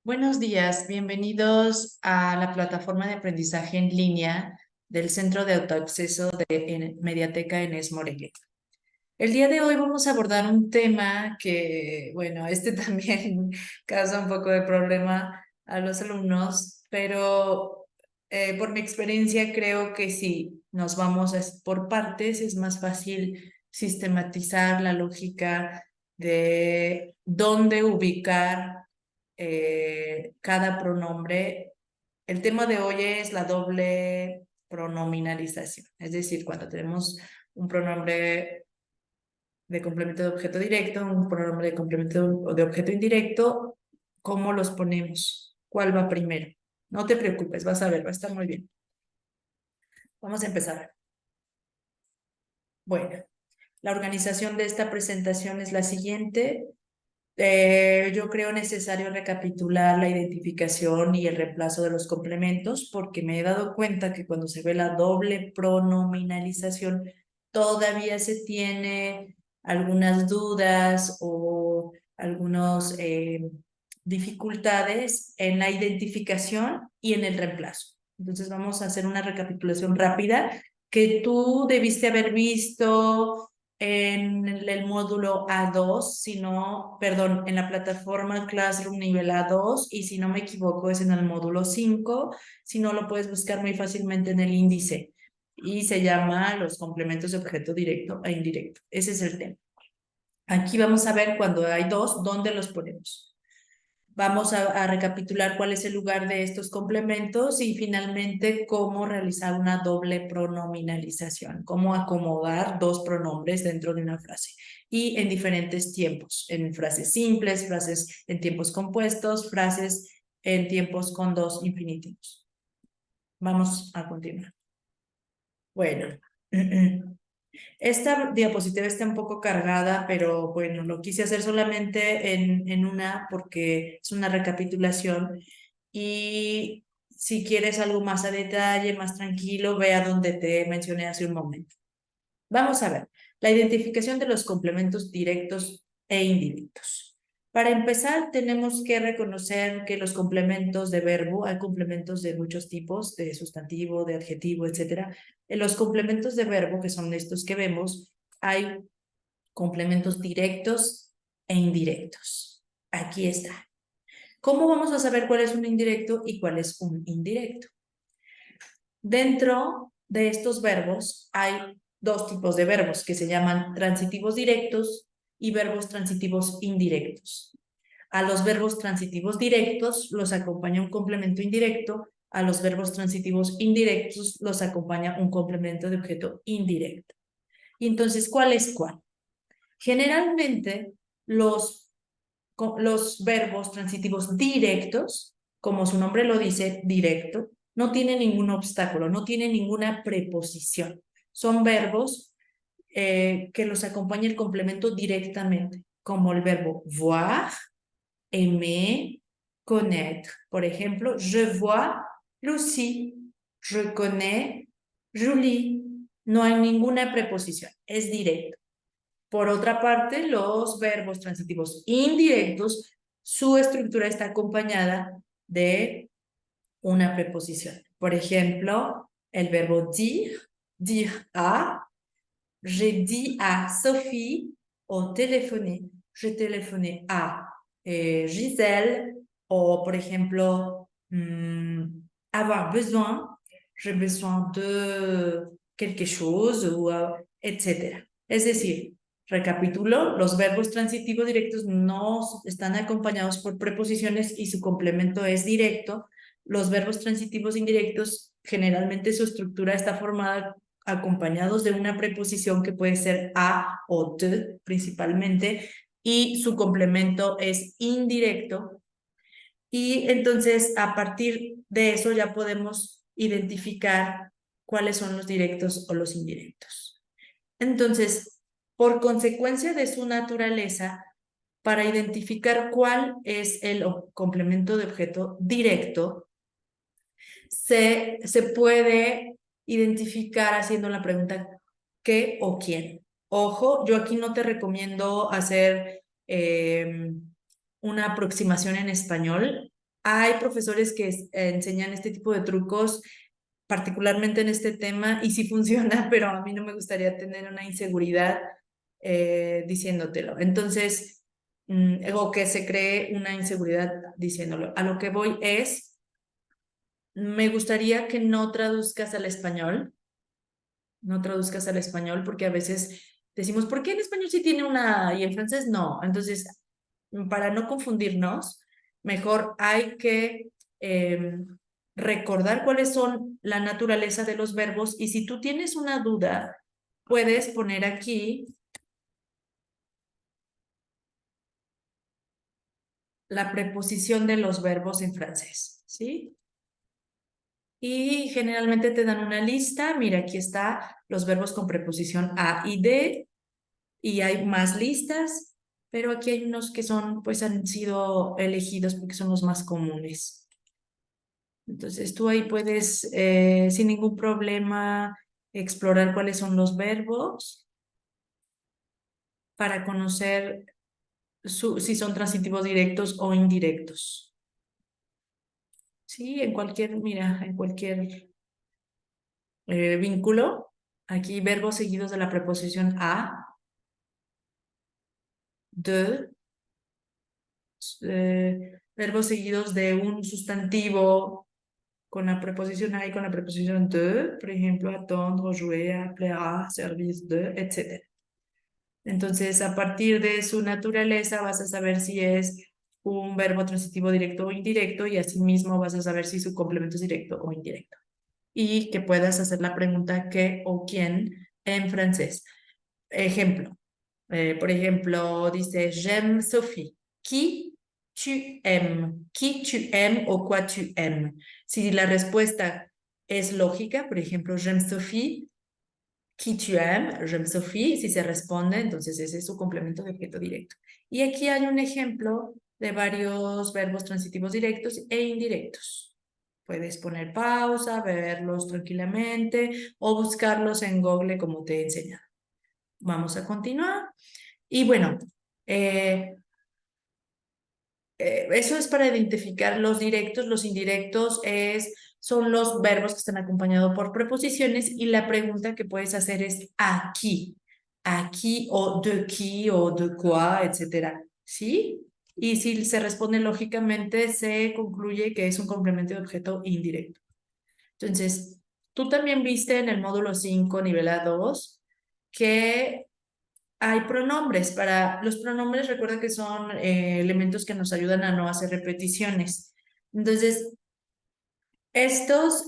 Buenos días, bienvenidos a la plataforma de aprendizaje en línea del Centro de Autoacceso de Mediateca Enes Morelia. El día de hoy vamos a abordar un tema que, bueno, este también causa un poco de problema a los alumnos, pero por mi experiencia creo que si nos vamos por partes es más fácil sistematizar la lógica de dónde ubicar cada pronombre. El tema de hoy es la doble pronominalización, es decir, cuando tenemos un pronombre de complemento de objeto directo, un pronombre de complemento de objeto indirecto, ¿cómo los ponemos? ¿Cuál va primero? No te preocupes, vas a ver, va a estar muy bien. Vamos a empezar. Bueno, la organización de esta presentación es la siguiente. Yo creo necesario recapitular la identificación y el reemplazo de los complementos porque me he dado cuenta que cuando se ve la doble pronominalización todavía se tiene algunas dudas o algunas dificultades en la identificación y en el reemplazo. Entonces vamos a hacer una recapitulación rápida que tú debiste haber visto en el módulo A2, perdón, en la plataforma Classroom nivel A2, y si no me equivoco es en el módulo 5, si no lo puedes buscar muy fácilmente en el índice, y se llama los complementos de objeto directo e indirecto. Ese es el tema. Aquí vamos a ver cuando hay dos, ¿dónde los ponemos? Vamos a recapitular cuál es el lugar de estos complementos y finalmente cómo realizar una doble pronominalización, cómo acomodar dos pronombres dentro de una frase y en diferentes tiempos, en frases simples, frases en tiempos compuestos, frases en tiempos con dos infinitivos. Vamos a continuar. Bueno, esta diapositiva está un poco cargada, pero bueno, lo quise hacer solamente en una porque es una recapitulación y si quieres algo más a detalle, más tranquilo, ve a donde te mencioné hace un momento. Vamos a ver, la identificación de los complementos directos e indirectos. Para empezar, tenemos que reconocer que los complementos de verbo, hay complementos de muchos tipos, de sustantivo, de adjetivo, etcétera. En los complementos de verbo, que son estos que vemos, hay complementos directos e indirectos. Aquí está. ¿Cómo vamos a saber cuál es un indirecto y cuál es un indirecto? Dentro de estos verbos hay dos tipos de verbos que se llaman transitivos directos y verbos transitivos indirectos. A los verbos transitivos directos los acompaña un complemento indirecto, a los verbos transitivos indirectos los acompaña un complemento de objeto indirecto. Y entonces, ¿cuál es cuál? Generalmente los verbos transitivos directos, como su nombre lo dice, directo, no tienen ningún obstáculo, no tienen ninguna preposición. Son verbos que los acompaña el complemento directamente, como el verbo voir, aimer, connaître. Por ejemplo, je vois Lucie, je connais Julie. No hay ninguna preposición, es directo. Por otra parte, los verbos transitivos indirectos, su estructura está acompañada de una preposición. Por ejemplo, el verbo dire, dire à, j'ai dit à Sophie au téléphoner, j'ai téléphoné à Gisèle, o por ejemplo, avoir besoin, j'ai besoin de quelque chose, o, etc. Es decir, recapitulo, los verbos transitivos directos no están acompañados por preposiciones y su complemento es directo. Los verbos transitivos indirectos, generalmente su estructura está formada acompañados de una preposición que puede ser a o t principalmente, y su complemento es indirecto. Y entonces, a partir de eso ya podemos identificar cuáles son los directos o los indirectos. Entonces, por consecuencia de su naturaleza, para identificar cuál es el complemento de objeto directo, se puede identificar haciendo la pregunta ¿qué o quién? Ojo, yo aquí no te recomiendo hacer una aproximación en español. Hay profesores que enseñan este tipo de trucos, particularmente en este tema, y sí funciona, pero a mí no me gustaría tener una inseguridad diciéndotelo. Entonces, o que se cree una inseguridad diciéndolo. A lo que voy es, me gustaría que no traduzcas al español, porque a veces decimos, ¿por qué en español sí tiene una y en francés no? Entonces, para no confundirnos, mejor hay que recordar cuáles son la naturaleza de los verbos y si tú tienes una duda, puedes poner aquí la preposición de los verbos en francés, ¿sí? Y generalmente te dan una lista, mira, aquí está los verbos con preposición a y de, y hay más listas, pero aquí hay unos que son, pues han sido elegidos porque son los más comunes. Entonces tú ahí puedes, sin ningún problema, explorar cuáles son los verbos para conocer si son transitivos directos o indirectos. Sí, en cualquier, mira, en cualquier vínculo, aquí verbos seguidos de la preposición a, de, verbos seguidos de un sustantivo con la preposición a y con la preposición de, por ejemplo, attendre, jouer, appeler à, service de, etc. Entonces, a partir de su naturaleza vas a saber si es un verbo transitivo directo o indirecto y asimismo vas a saber si su complemento es directo o indirecto. Y que puedas hacer la pregunta qué o quién en francés. Ejemplo, por ejemplo, dice, j'aime Sophie. Qui tu aimes? Qui tu aimes o quoi tu aimes? Si la respuesta es lógica, por ejemplo, j'aime Sophie, qui tu aimes, j'aime Sophie, si se responde, entonces ese es su complemento de objeto directo. Y aquí hay un ejemplo de varios verbos transitivos directos e indirectos. Puedes poner pausa, verlos tranquilamente o buscarlos en Google como te he enseñado. Vamos a continuar. Y bueno, eso es para identificar los directos. Los indirectos son los verbos que están acompañados por preposiciones y la pregunta que puedes hacer es aquí o de qui o de quoi, etcétera. ¿Sí? Y si se responde lógicamente, se concluye que es un complemento de objeto indirecto. Entonces, tú también viste en el módulo 5, nivel A2, que hay pronombres. Para los pronombres, recuerda que son elementos que nos ayudan a no hacer repeticiones. Entonces, estos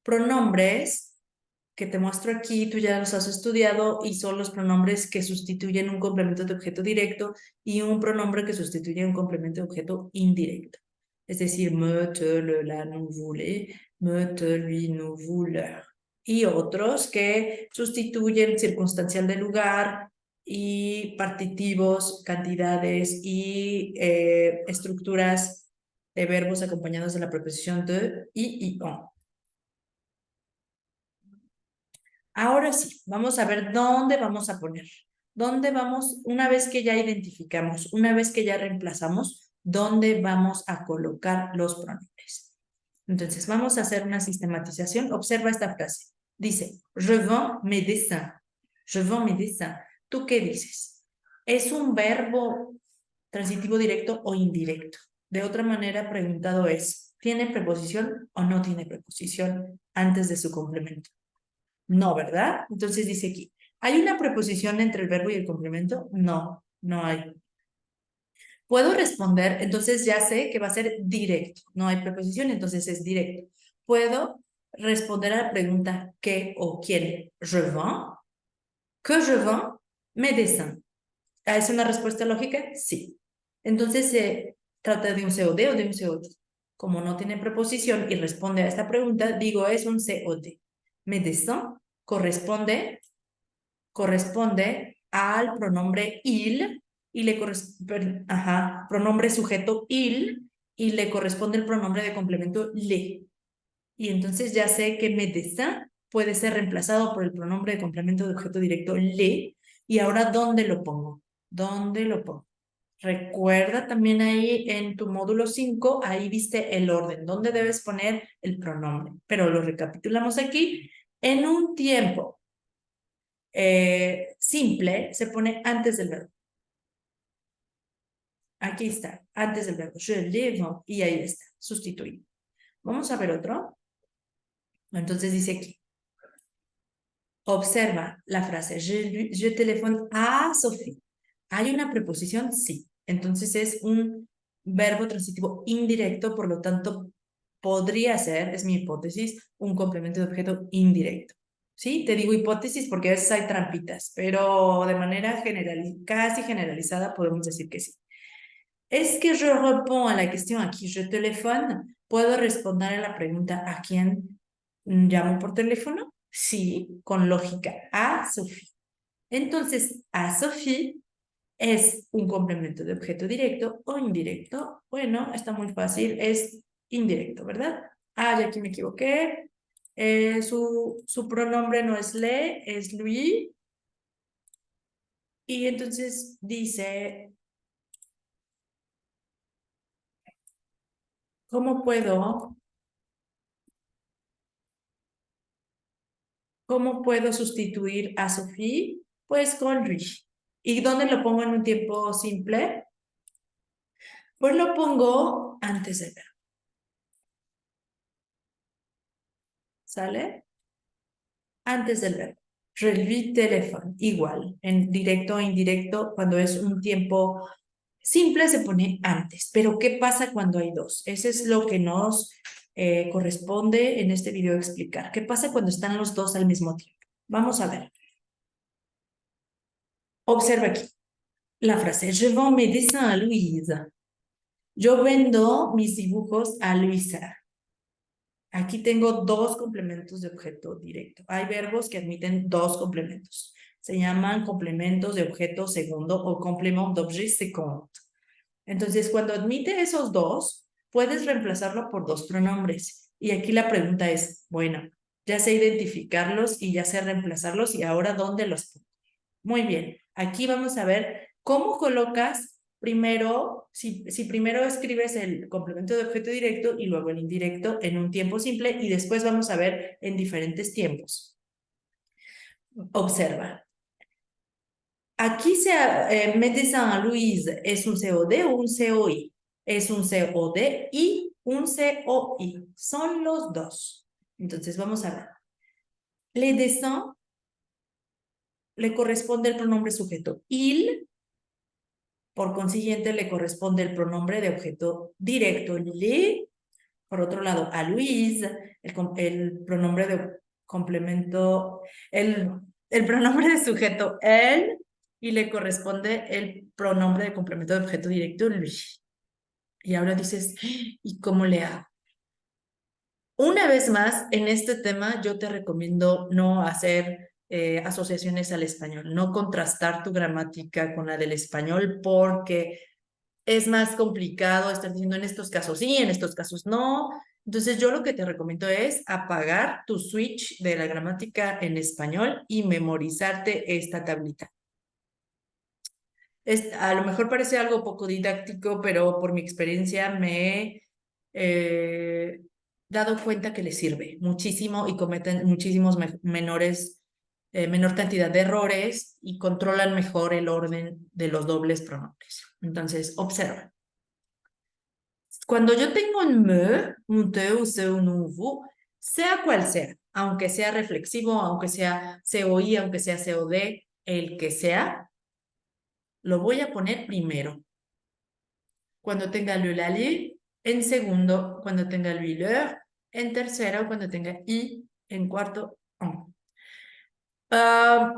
pronombres que te muestro aquí, tú ya los has estudiado y son los pronombres que sustituyen un complemento de objeto directo y un pronombre que sustituye un complemento de objeto indirecto. Es decir, me, te, le, la, nous, vous, les, me, te, lui, nous, vous, leur. Y otros que sustituyen circunstancial de lugar y partitivos, cantidades y estructuras de verbos acompañados de la preposición de y on. Ahora sí, vamos a ver dónde vamos a poner. ¿Dónde vamos, una vez que ya identificamos, una vez que ya reemplazamos, dónde vamos a colocar los pronombres? Entonces, vamos a hacer una sistematización. Observa esta frase. Dice, je vends mes dessins. Je vends mes dessins. ¿Tú qué dices? ¿Es un verbo transitivo directo o indirecto? De otra manera, preguntado es, ¿tiene preposición o no tiene preposición antes de su complemento? No, ¿verdad? Entonces dice aquí, ¿hay una preposición entre el verbo y el complemento? No, no hay. ¿Puedo responder? Entonces ya sé que va a ser directo. No hay preposición, entonces es directo. ¿Puedo responder a la pregunta qué o quién? Je vends. Que je vends mes dessins. ¿Es una respuesta lógica? Sí. Entonces se trata de un COD o de un COD. Como no tiene preposición y responde a esta pregunta, digo es un COD. Mes dessins corresponde al pronombre il y le corresponde, pronombre sujeto il y le corresponde el pronombre de complemento le. Y entonces ya sé que médecin puede ser reemplazado por el pronombre de complemento de objeto directo le. Y ahora, ¿dónde lo pongo? ¿Dónde lo pongo? Recuerda también ahí en tu módulo 5, ahí viste el orden, donde debes poner el pronombre. Pero lo recapitulamos aquí. En un tiempo simple se pone antes del verbo. Aquí está, antes del verbo. Je lève, y ahí está, sustituido. Vamos a ver otro. Entonces dice aquí. Observa la frase, je téléphone a Sophie. ¿Hay una preposición? Sí. Entonces es un verbo transitivo indirecto, por lo tanto, podría ser, es mi hipótesis, un complemento de objeto indirecto. ¿Sí? Te digo hipótesis porque a veces hay trampitas, pero de manera casi generalizada podemos decir que sí. ¿Es que je réponds a la cuestión aquí, je téléphone? ¿Puedo responder a la pregunta a quién llamo por teléfono? Sí, con lógica, a Sophie. Entonces, a Sophie es un complemento de objeto directo o indirecto. Bueno, está muy fácil, es indirecto, ¿verdad? Ah, ya aquí me equivoqué. Su pronombre no es le, es lui. Y entonces dice, ¿cómo puedo sustituir a Sophie? Pues con lui. ¿Y dónde lo pongo en un tiempo simple? Pues lo pongo antes del verbo. ¿Sale? Antes del verbo. Je lui téléphone. Igual, en directo o indirecto, cuando es un tiempo simple se pone antes. Pero ¿qué pasa cuando hay dos? Ese es lo que nos corresponde en este video explicar. ¿Qué pasa cuando están los dos al mismo tiempo? Vamos a ver. Observa aquí la frase. Je vends mes dessins a Louise. Yo vendo mis dibujos a Luisa. Aquí tengo dos complementos de objeto directo. Hay verbos que admiten dos complementos. Se llaman complementos de objeto segundo o complément d'objet second. Entonces, cuando admite esos dos, puedes reemplazarlo por dos pronombres. Y aquí la pregunta es, bueno, ya sé identificarlos y ya sé reemplazarlos, y ahora ¿dónde los pongo? Muy bien, aquí vamos a ver cómo colocas primero, si primero escribes el complemento de objeto directo y luego el indirecto en un tiempo simple, y después vamos a ver en diferentes tiempos. Observa. Aquí Médecin Louise es un COD o un COI. Es un COD y un COI. Son los dos. Entonces vamos a ver. Le dessin le corresponde el pronombre sujeto il. Por consiguiente, le corresponde el pronombre de objeto directo, le. Por otro lado, a Luis, el pronombre de complemento, el pronombre de sujeto, él, y le corresponde el pronombre de complemento de objeto directo, lui. Y ahora dices, ¿y cómo le hago? Una vez más, en este tema yo te recomiendo no hacer asociaciones al español, no contrastar tu gramática con la del español, porque es más complicado estar diciendo en estos casos sí, en estos casos no. Entonces yo lo que te recomiendo es apagar tu switch de la gramática en español y memorizarte esta tablita. A lo mejor parece algo poco didáctico, pero por mi experiencia me he dado cuenta que les sirve muchísimo y cometen muchísimos menor cantidad de errores y controlan mejor el orden de los dobles pronombres. Entonces, observa. Cuando yo tengo un me, un te, un se, un vous, sea cual sea, aunque sea reflexivo, aunque sea COI, aunque sea COD, el que sea, lo voy a poner primero. Cuando tenga le, la, li, en segundo. Cuando tenga lui, leur, en tercero. Cuando tenga i, en cuarto, en.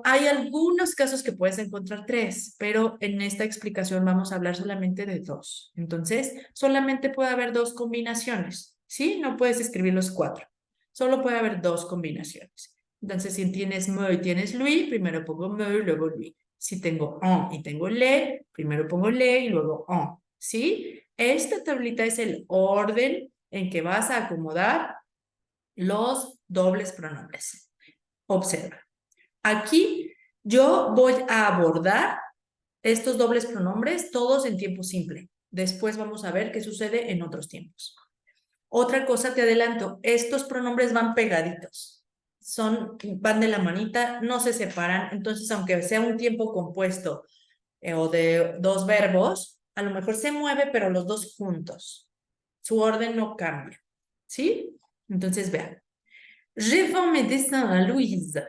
Hay algunos casos que puedes encontrar tres, pero en esta explicación vamos a hablar solamente de dos. Entonces, solamente puede haber dos combinaciones, ¿sí? No puedes escribir los cuatro. Solo puede haber dos combinaciones. Entonces, si tienes me y tienes lui, primero pongo me y luego lui. Si tengo en y tengo le, primero pongo le y luego en, ¿sí? Esta tablita es el orden en que vas a acomodar los dobles pronombres. Observa. Aquí yo voy a abordar estos dobles pronombres, todos en tiempo simple. Después vamos a ver qué sucede en otros tiempos. Otra cosa te adelanto, estos pronombres van pegaditos. Van de la manita, no se separan. Entonces, aunque sea un tiempo compuesto o de dos verbos, a lo mejor se mueve, pero los dos juntos. Su orden no cambia. ¿Sí? Entonces, vean. Je vends mes dessins a Louise.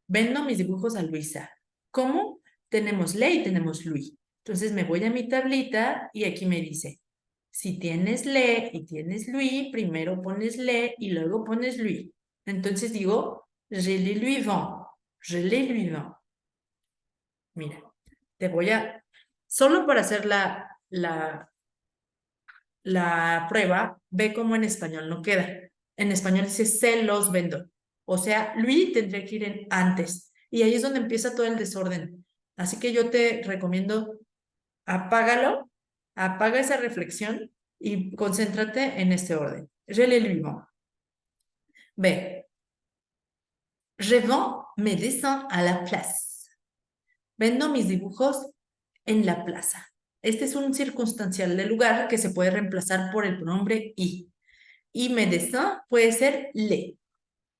Vendo mis dibujos a Luisa. ¿Cómo? Tenemos le y tenemos Louis. Entonces me voy a mi tablita y aquí me dice, si tienes le y tienes Louis, primero pones le y luego pones Louis. Entonces digo, je les lui vends. Je les lui vends. Mira, te voy a, solo para hacer la prueba, ve cómo en español no queda. En español dice se los vendo. O sea, Luis tendría que ir antes. Y ahí es donde empieza todo el desorden. Así que yo te recomiendo, apágalo, apaga esa reflexión y concéntrate en este orden. Je les lui vends. Ve, je vends mes dessins à la place. Vendo mis dibujos en la plaza. Este es un circunstancial de lugar que se puede reemplazar por el pronombre y. Y mes dessin puede ser le.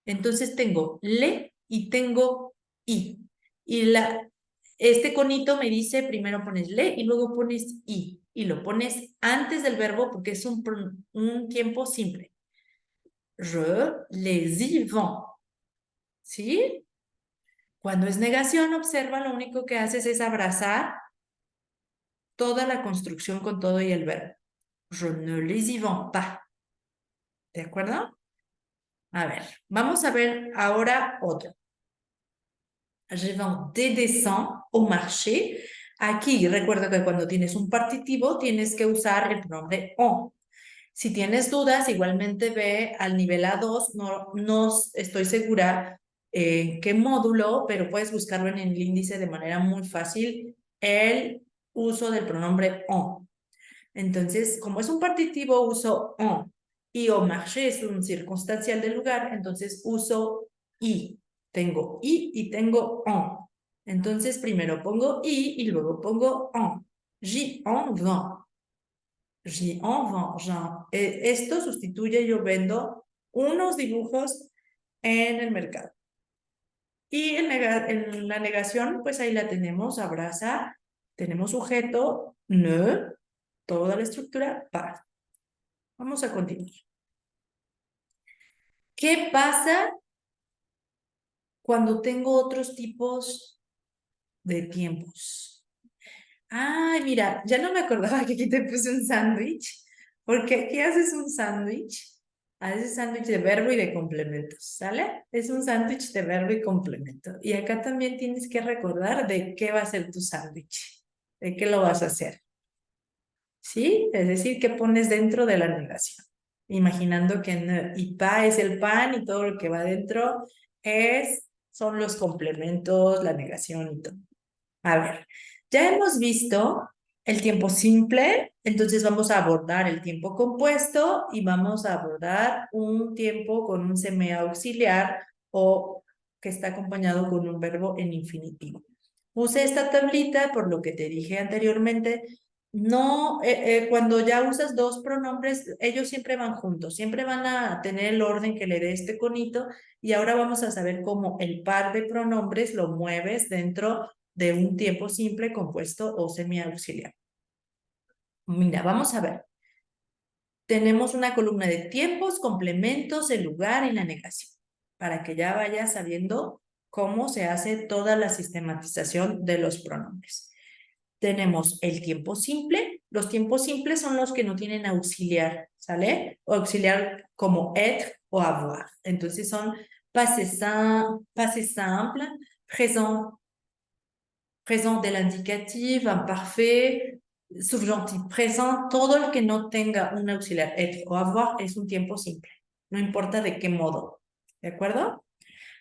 Entonces tengo le y tengo i. Y este conito me dice, primero pones le y luego pones i. Y lo pones antes del verbo porque es un tiempo simple. Je les y vends. ¿Sí? Cuando es negación, observa, lo único que haces es abrazar toda la construcción con todo y el verbo. Je ne les y vends pas. ¿De acuerdo? A ver, vamos a ver ahora otro. Je vends des dessins au marché. Aquí recuerda que cuando tienes un partitivo tienes que usar el pronombre on. Si tienes dudas, igualmente ve al nivel A2. No estoy segura en qué módulo, pero puedes buscarlo en el índice de manera muy fácil, el uso del pronombre on. Entonces, como es un partitivo, uso on. Y au marché es un circunstancial del lugar, entonces uso i. Tengo i y tengo on. Entonces, primero pongo i y luego pongo on. J'y en vends. J'y en vends. Esto sustituye, yo vendo unos dibujos en el mercado. Y en la negación, pues ahí la tenemos, abraza, tenemos sujeto, ne, toda la estructura, para. Vamos a continuar. ¿Qué pasa cuando tengo otros tipos de tiempos? Ay, mira, ya no me acordaba que aquí te puse un sándwich, porque aquí haces un sándwich, haces sándwich de verbo y de complementos, ¿sale? Es un sándwich de verbo y complemento. Y acá también tienes que recordar de qué va a ser tu sándwich, de qué lo vas a hacer, ¿sí? Es decir, qué pones dentro de la negación. Imaginando que y pa es el pan y todo lo que va dentro son los complementos, la negación y todo. A ver, ya hemos visto el tiempo simple, entonces vamos a abordar el tiempo compuesto y vamos a abordar un tiempo con un semiauxiliar o que está acompañado con un verbo en infinitivo. Puse esta tablita por lo que te dije anteriormente. No, cuando ya usas dos pronombres, ellos siempre van juntos, siempre van a tener el orden que le dé este conito y ahora vamos a saber cómo el par de pronombres lo mueves dentro de un tiempo simple, compuesto o semiauxiliar. Mira, vamos a ver. Tenemos una columna de tiempos, complementos, el lugar y la negación, para que ya vayas sabiendo cómo se hace toda la sistematización de los pronombres. Tenemos el tiempo simple. Los tiempos simples son los que no tienen auxiliar, ¿sale? O auxiliar como être o avoir. Entonces son passé simple, présent del indicativo, imparfait, subjuntivo présent, todo el que no tenga un auxiliar être o avoir es un tiempo simple, no importa de qué modo, ¿de acuerdo?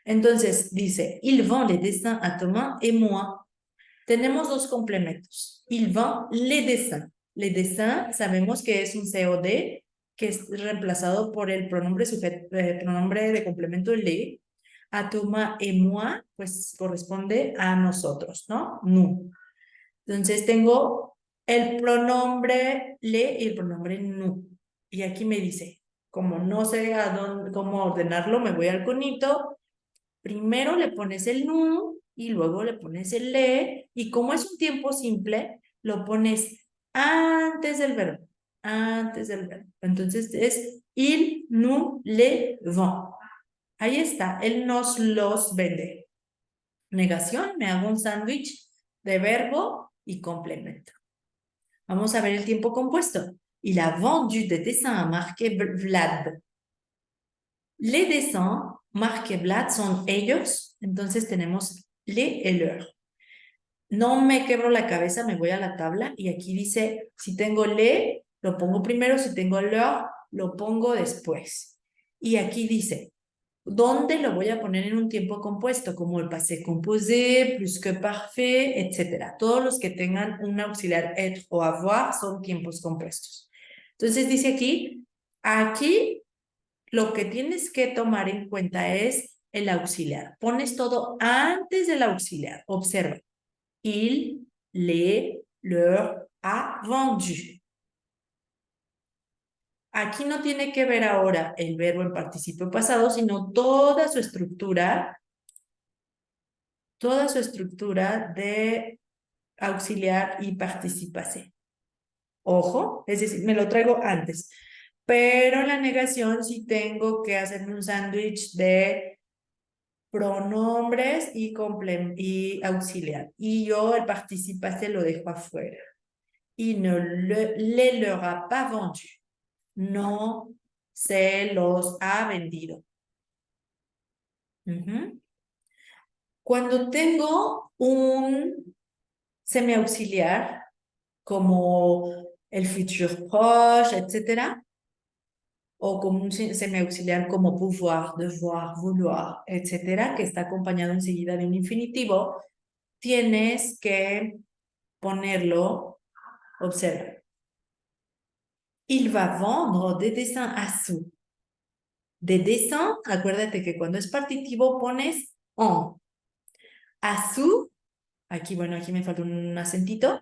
Entonces dice, il vend les dessins à Thomas et moi. Tenemos dos complementos. Il vend les dessins. Les dessins sabemos que es un COD que es reemplazado por el pronombre de complemento le. A Thomas et moi, pues corresponde a nosotros, ¿no? Nous. Entonces tengo el pronombre le y el pronombre nous. Y aquí me dice, como no sé cómo ordenarlo, me voy al conito. Primero le pones el nous y luego le pones el le. Y como es un tiempo simple, lo pones antes del verbo. Antes del verbo. Entonces es il nous les vend. Ahí está, él nos los vende. Negación, me hago un sándwich de verbo y complemento. Vamos a ver el tiempo compuesto. Il a vendu des dessins à marquer Vlad. Les dessins marqués Vlad son ellos, entonces tenemos les et leur. No me quebro la cabeza, me voy a la tabla y aquí dice, si tengo le, lo pongo primero, si tengo leur, lo pongo después. Y aquí dice, ¿dónde lo voy a poner en un tiempo compuesto? Como el passé composé, plus que parfait, etc. Todos los que tengan un auxiliar être o avoir son tiempos compuestos. Entonces dice aquí lo que tienes que tomar en cuenta es el auxiliar. Pones todo antes del auxiliar. Observa. Il, les, leur, a vendu. Aquí no tiene que ver ahora el verbo en participio pasado, sino toda su estructura de auxiliar y participase. Ojo, es decir, me lo traigo antes. Pero en la negación sí tengo que hacerme un sándwich de pronombres y auxiliar. Y yo el participase lo dejo afuera. Y ne le leur a pas vendu. No se los ha vendido. Cuando tengo un semiauxiliar, como el futur proche, etcétera, o como un semiauxiliar como pouvoir, devoir, vouloir, etcétera, que está acompañado enseguida de un infinitivo, tienes que ponerlo, observa. Il va vendre des dessins à sous. De dessin, acuérdate que cuando es partitivo pones en. À sous, aquí, bueno, aquí me falta un acentito,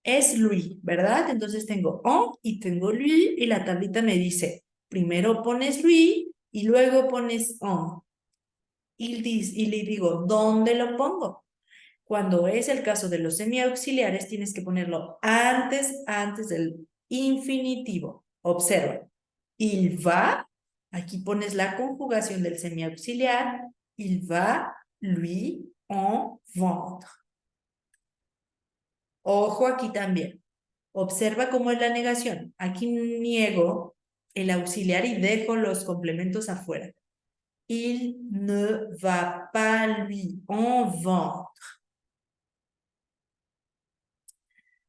es lui, ¿verdad? Entonces tengo en y tengo lui y la tablita me dice, primero pones lui y luego pones en. Y le digo, ¿dónde lo pongo? Cuando es el caso de los semiauxiliares, tienes que ponerlo antes del infinitivo. Observa. Il va, aquí pones la conjugación del semiauxiliar. Il va, lui, en vendre. Ojo aquí también. Observa cómo es la negación. Aquí niego el auxiliar y dejo los complementos afuera. Il ne va pas lui en vendre.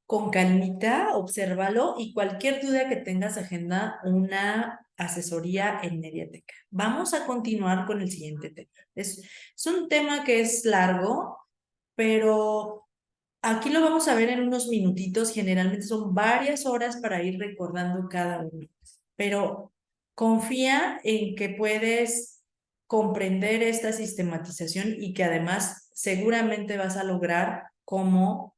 Con calmita, obsérvalo y cualquier duda que tengas, agenda una asesoría en Mediateca. Vamos a continuar con el siguiente tema. Es un tema que es largo, pero aquí lo vamos a ver en unos minutitos. Generalmente son varias horas para ir recordando cada uno. Pero confía en que puedes comprender esta sistematización y que además seguramente vas a lograr cómo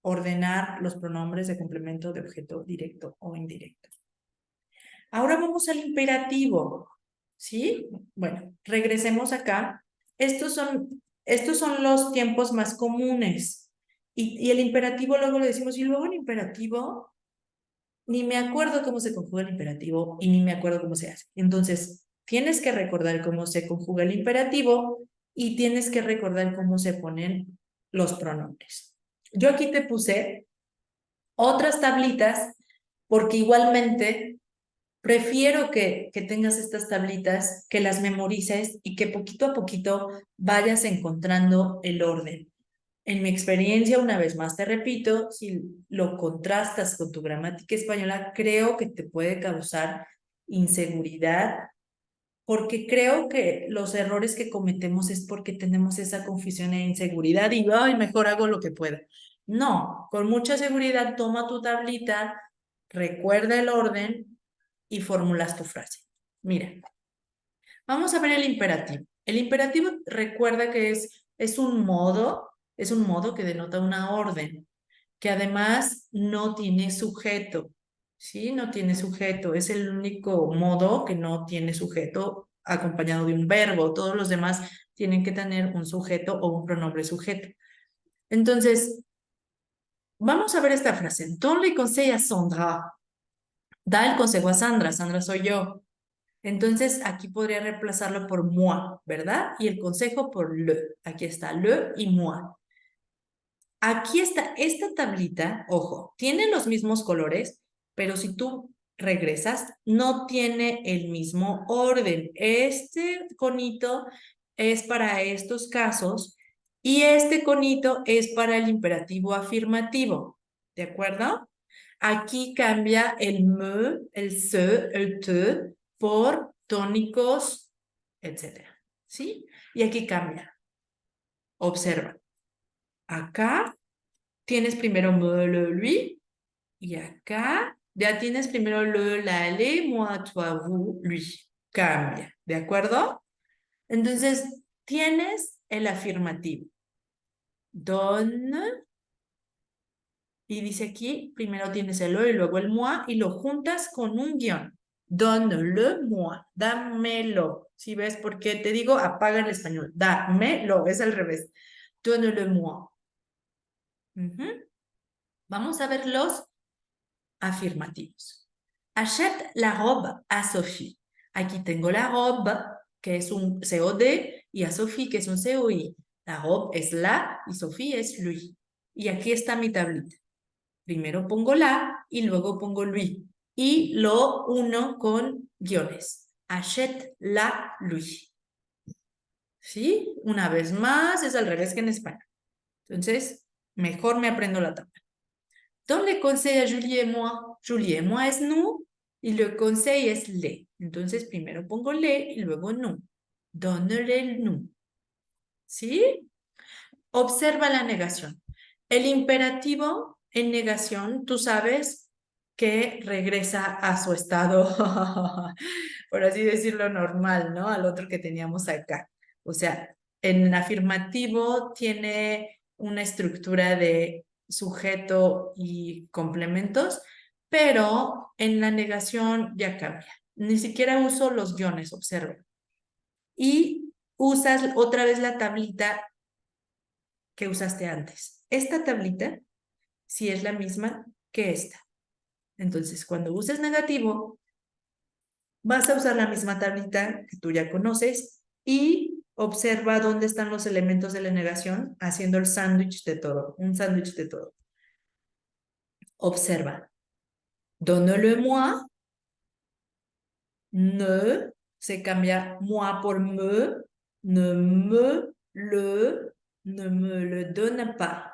ordenar los pronombres de complemento de objeto directo o indirecto. Ahora vamos al imperativo, ¿sí? Bueno, regresemos acá. Estos son los tiempos más comunes. Y el imperativo luego le decimos, y luego el imperativo, ni me acuerdo cómo se conjuga el imperativo y ni me acuerdo cómo se hace. Entonces, tienes que recordar cómo se conjuga el imperativo y tienes que recordar cómo se ponen los pronombres. Yo aquí te puse otras tablitas porque igualmente prefiero que tengas estas tablitas, que las memorices y que poquito a poquito vayas encontrando el orden. En mi experiencia, una vez más te repito, si lo contrastas con tu gramática española, creo que te puede causar inseguridad, porque creo que los errores que cometemos es porque tenemos esa confusión e inseguridad y ay, mejor hago lo que pueda. No, con mucha seguridad toma tu tablita, recuerda el orden y formulas tu frase. Mira, vamos a ver el imperativo. El imperativo recuerda que es un modo, Es un modo que denota una orden, que además no tiene sujeto, ¿sí? No tiene sujeto. Es el único modo que no tiene sujeto acompañado de un verbo. Todos los demás tienen que tener un sujeto o un pronombre sujeto. Entonces, vamos a ver esta frase. Donne le conseil à Sandra. Da el consejo a Sandra. Sandra soy yo. Entonces, aquí podría reemplazarlo por moi, ¿verdad? Y el consejo por le. Aquí está le y moi. Aquí está esta tablita, ojo, tiene los mismos colores, pero si tú regresas, no tiene el mismo orden. Este conito es para estos casos y este conito es para el imperativo afirmativo, ¿de acuerdo? Aquí cambia el me, el se, el te por tónicos, etc. ¿Sí? Y aquí cambia. Observa. Acá tienes primero me, le, lui, y acá ya tienes primero le, la, le, moi, toi, vous, lui. Cambia, ¿de acuerdo? Entonces, tienes el afirmativo. Donne, y dice aquí, primero tienes el le y luego el moi, y lo juntas con un guión. Donne-le-moi, dámelo. ¿Sí ves por qué te digo? Apaga el español. Dámelo, es al revés. Donne-le-moi. Vamos a ver los afirmativos. Achète la robe a Sophie. Aquí tengo la robe, que es un COD, y a Sophie, que es un COI. La robe es la y Sophie es lui. Y aquí está mi tablita. Primero pongo la y luego pongo lui. Y lo uno con guiones. Achète la lui. ¿Sí? Una vez más, es al revés que en español. Entonces, mejor me aprendo la tabla. Donne le conseil a Julie et moi. Julie et moi es nous y le conseil es le. Entonces primero pongo le y luego nous. Donne-le el nous. ¿Sí? Observa la negación. El imperativo en negación, tú sabes que regresa a su estado, por así decirlo, normal, ¿no? Al otro que teníamos acá. O sea, en afirmativo tiene una estructura de sujeto y complementos, pero en la negación ya cambia. Ni siquiera uso los guiones, observa. Y usas otra vez la tablita que usaste antes. Esta tablita sí es la misma que esta. Entonces, cuando uses negativo, vas a usar la misma tablita que tú ya conoces y observa dónde están los elementos de la negación haciendo el sándwich de todo, un sándwich de todo. Observa. Donne-le moi, ne, se cambia moi por me, ne me le donne pas.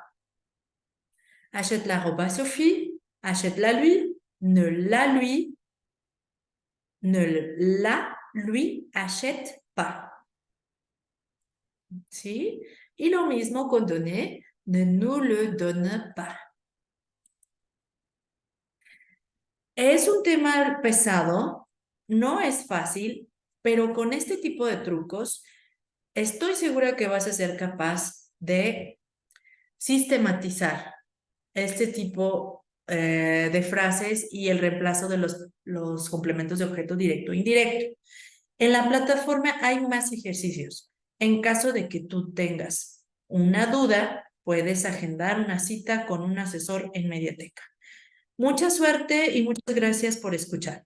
Achète la robe à Sophie, achète-la lui, ne la lui, ne la lui achète pas. ¿Sí? Y lo mismo con donner, ne nous le donne pas. Es un tema pesado, no es fácil, pero con este tipo de trucos estoy segura que vas a ser capaz de sistematizar este tipo de frases y el reemplazo de los complementos de objeto directo e indirecto. En la plataforma hay más ejercicios. En caso de que tú tengas una duda, puedes agendar una cita con un asesor en Mediateca. Mucha suerte y muchas gracias por escuchar.